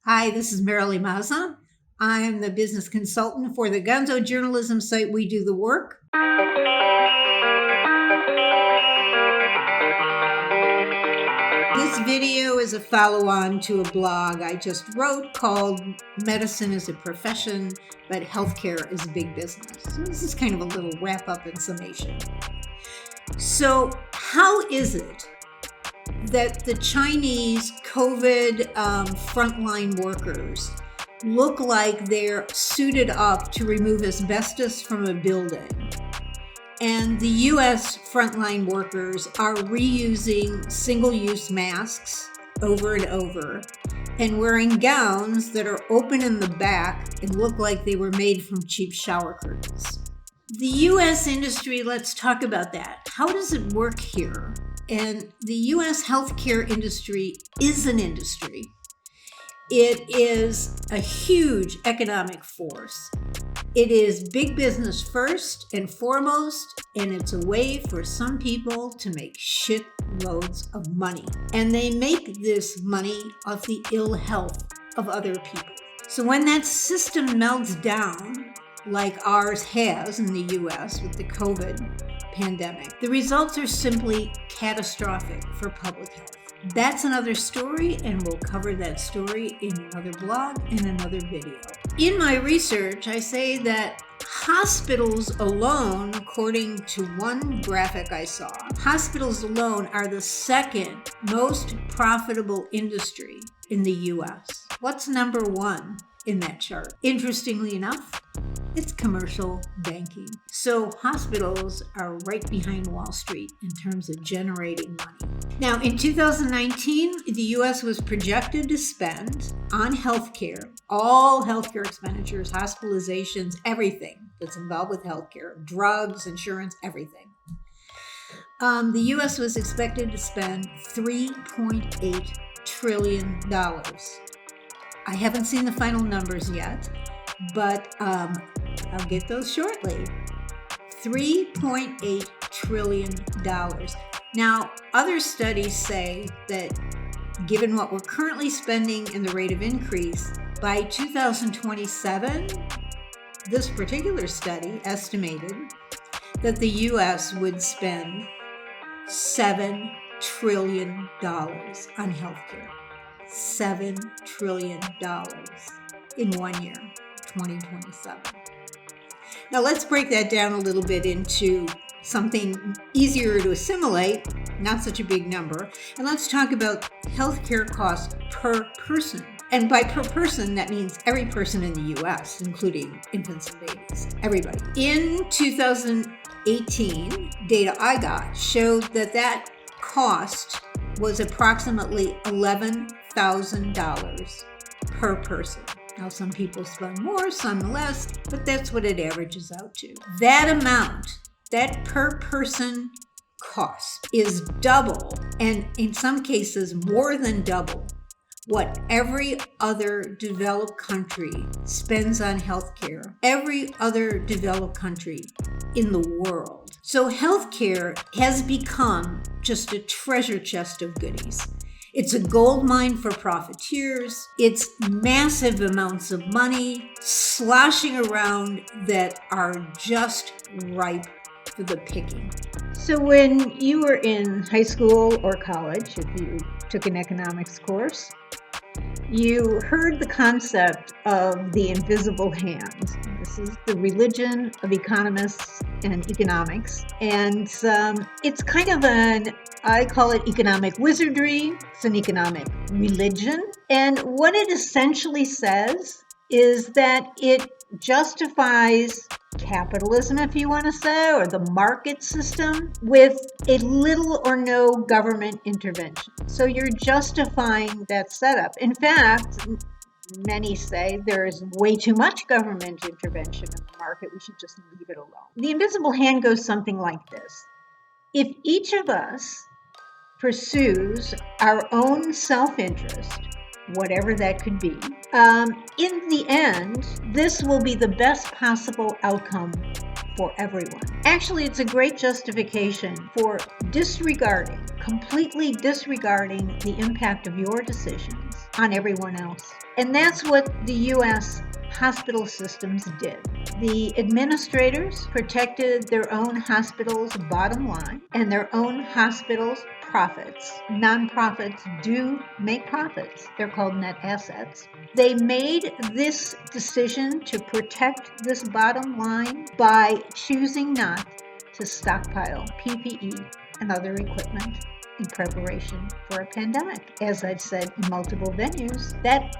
Hi, this is Merrily Maza. I'm the business consultant for the Gonzo journalism site We Do the Work. This video is a follow-on to a blog I just wrote called Medicine is a Profession, but Healthcare is a Big Business. So this is kind of a little wrap-up and summation. So how is it that the Chinese COVID frontline workers look like they're suited up to remove asbestos from a building, and the US frontline workers are reusing single-use masks over and over and wearing gowns that are open in the back and look like they were made from cheap shower curtains? The US industry, let's talk about that. How does it work here? And the US healthcare industry is an industry. It is a huge economic force. It is big business first and foremost, and it's a way for some people to make shit loads of money. And they make this money off the ill health of other people. So when that system melts down, like ours has in the US with the COVID pandemic, the results are simply catastrophic for public health. That's another story, and we'll cover that story in another blog and another video. In my research, I say that hospitals alone, according to one graphic I saw, hospitals alone are the second most profitable industry in the US. What's number one in that chart? Interestingly enough, it's commercial banking. So hospitals are right behind Wall Street in terms of generating money. Now, in 2019, the US was projected to spend on healthcare, all healthcare expenditures, hospitalizations, everything that's involved with healthcare, drugs, insurance, everything. The US was expected to spend $3.8 trillion. I haven't seen the final numbers yet, but I'll get those shortly. $3.8 trillion. Now, other studies say that given what we're currently spending and the rate of increase, by 2027, this particular study estimated that the US would spend $7 trillion on healthcare. $7 trillion in 1 year, 2027. Now let's break that down a little bit into something easier to assimilate, not such a big number, and let's talk about healthcare costs per person. And by per person, that means every person in the US, including infants and babies, everybody. In 2018, data I got showed that cost was approximately $11,000 per person. Now, some people spend more, some less, but that's what it averages out to. That amount, that per person cost, is double, and in some cases more than double, what every other developed country spends on healthcare, every other developed country in the world. So healthcare has become just a treasure chest of goodies. It's a gold mine for profiteers. It's massive amounts of money sloshing around that are just ripe for the picking. So when you were in high school or college, if you took an economics course, you heard the concept of the invisible hand. This is the religion of economists and economics. And it's kind of I call it economic wizardry. It's an economic religion. And what it essentially says is that it justifies capitalism, if you want to say, or the market system with a little or no government intervention. So you're justifying that setup. In fact, many say there is way too much government intervention in the market. We should just leave it alone. The invisible hand goes something like this. If each of us pursues our own self-interest, whatever that could be, in the end, this will be the best possible outcome for everyone. Actually, it's a great justification for completely disregarding the impact of your decisions on everyone else. And that's what the U.S. hospital systems did. The administrators protected their own hospitals' bottom line and their own hospitals' profits. Nonprofits do make profits. They're called net assets. They made this decision to protect this bottom line by choosing not to stockpile PPE and other equipment in preparation for a pandemic. As I've said in multiple venues, that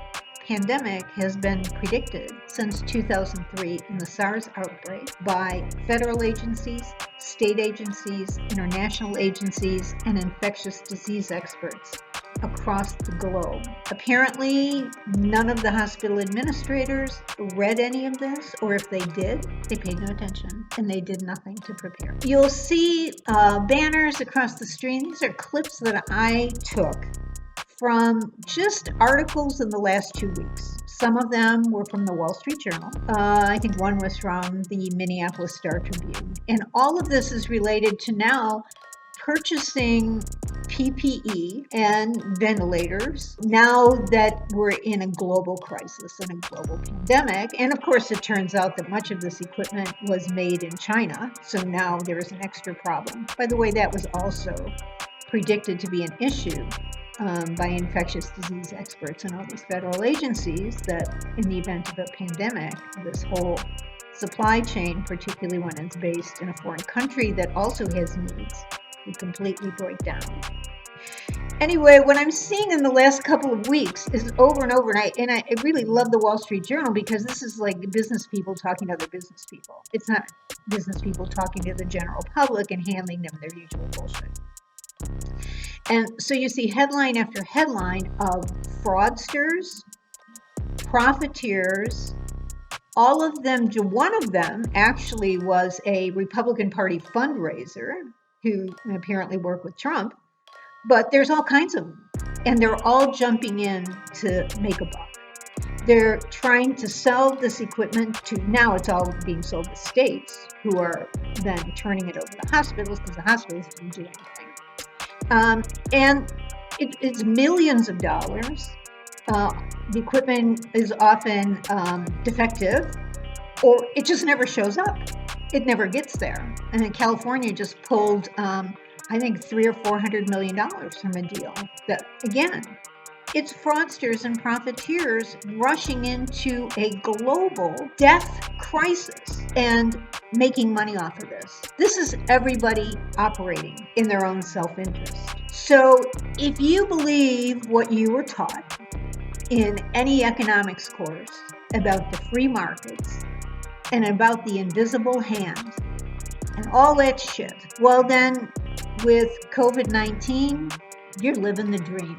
pandemic has been predicted since 2003 in the SARS outbreak by federal agencies, state agencies, international agencies, and infectious disease experts across the globe. Apparently, none of the hospital administrators read any of this, or if they did, they paid no attention and they did nothing to prepare. You'll see banners across the street. These are clips that I took from just articles in the last 2 weeks. Some of them were from the Wall Street Journal. I think one was from the Minneapolis Star Tribune. And all of this is related to now purchasing PPE and ventilators now that we're in a global crisis and a global pandemic. And of course, it turns out that much of this equipment was made in China. So now there is an extra problem. By the way, that was also predicted to be an issue by infectious disease experts and all these federal agencies, that in the event of a pandemic, this whole supply chain, particularly when it's based in a foreign country that also has needs, would completely break down. Anyway, what I'm seeing in the last couple of weeks is over and over, and I really love the Wall Street Journal because this is like business people talking to other business people. It's not business people talking to the general public and handing them their usual bullshit. And so you see headline after headline of fraudsters, profiteers, all of them. One of them actually was a Republican Party fundraiser who apparently worked with Trump, but there's all kinds of them, and they're all jumping in to make a buck. They're trying to sell this equipment to, now it's all being sold to states who are then turning it over to hospitals because the hospitals didn't do anything. And it's millions of dollars. The equipment is often defective, or it just never shows up. It never gets there. And then California just pulled, I think, $300 or $400 million from a deal. That, again, it's fraudsters and profiteers rushing into a global death crisis and making money off of this. This is everybody operating in their own self-interest. So if you believe what you were taught in any economics course about the free markets and about the invisible hand and all that shit, well then with COVID-19, you're living the dream.